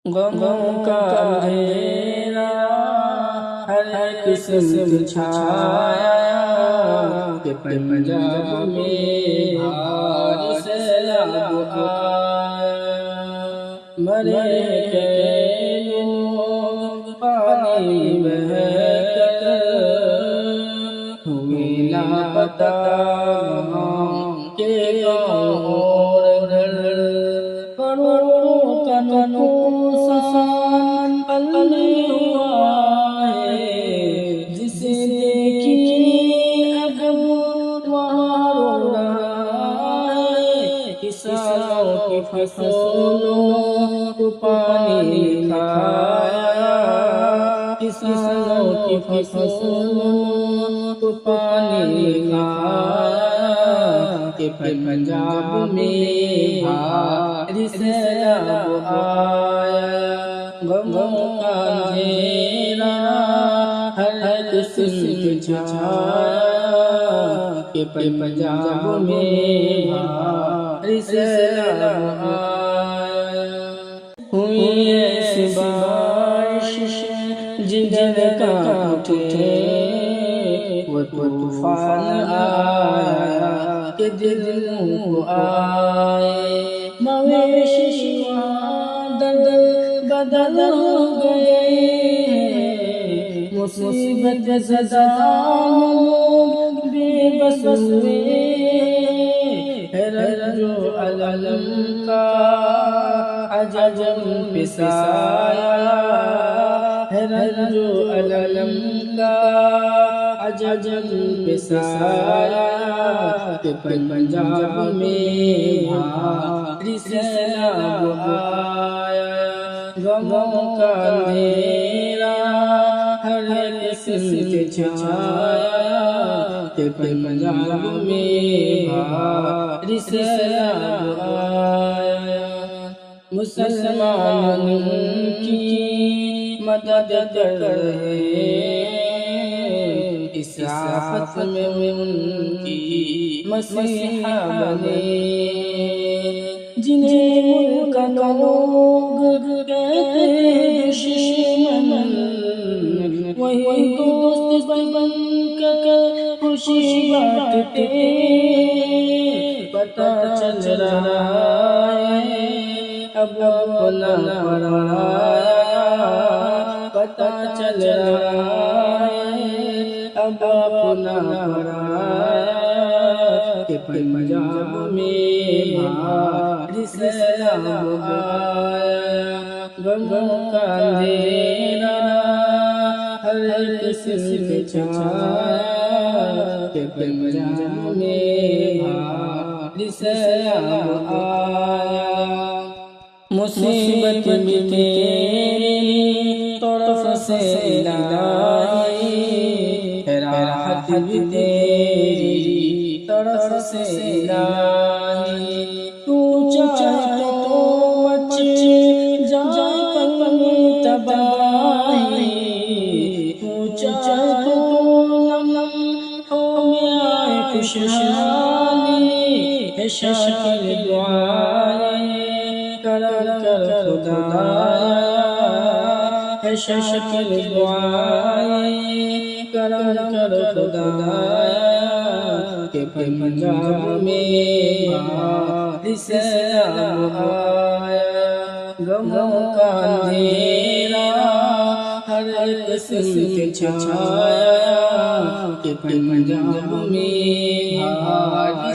غم کا اندھیرا ہر قسم چھایا کہ پنجاب میں بھاری سیلاب آیا۔ مرے کے لوگ پانی بہہ کر ہوئے لاپتہ کے گاؤں اور گھر، کروڑوں کا نقصان پلنے ہوا ہے، جسے دیکھی اب وہاں رو رہا ہے۔ کسانوں کی فصلوں کو پانی کھایا، کسانوں کی فصلوں کو پانی کھایا کہ پنجاب میں بھاری سیلاب آیا۔ غم کا اندھیرا ہر قسم چھایا کہ پنجاب میں بھاری سیلاب آیا۔ ہوئی ایسی بارش جدھر کا اٹھے وہ طوفان آیا کہ دل کو آئے، مویشی وہاں دل بدل ہو گئے، مصیبت زدہ لوگ بے بس ہوئے، ہے رنج و الم کا عجب پسایا، ہے رنج و الم کا عجب پسایا کہ پنجاب میں بھاری سیلاب آیا۔ غم کا اندھیرا ہر قسم چھایا کہ پنجاب میں بھاری سیلاب آیا۔ مسلمانوں کی مدد کر رہے، اس آفت میں ان کی مسیحا بنے، جنہیں ملک کا لوگ کہتے ہیں دشمن، وہی دوست بن کر خوشی بانٹتے۔ پتہ چل رہا ہے اب اپنا پرایا، پتہ چل رہا ہے اب اپنا پرایا کہ پنجاب میں بھاری سیلاب آیا۔ غم کا اندھیرا ہر قسم چھایا کہ پنجاب میں بھاری سیلاب آیا۔ مصیبت بھی تیری طرف سے لائی، راحت بھی تیری طرف سے لائی، تو چاہے تو مچ جائے پنی تباہی، تو چاہے تو نم ہو آئے خوشحالی، ہے شاکر دعائیں کر خدایا، ہے شاکر دعائیں کر خدایا کہ پنجاب میں بھاری سیلاب آیا۔ غم کا اندھیرا ہر قسم چھایا کہ پنجاب میں بھاری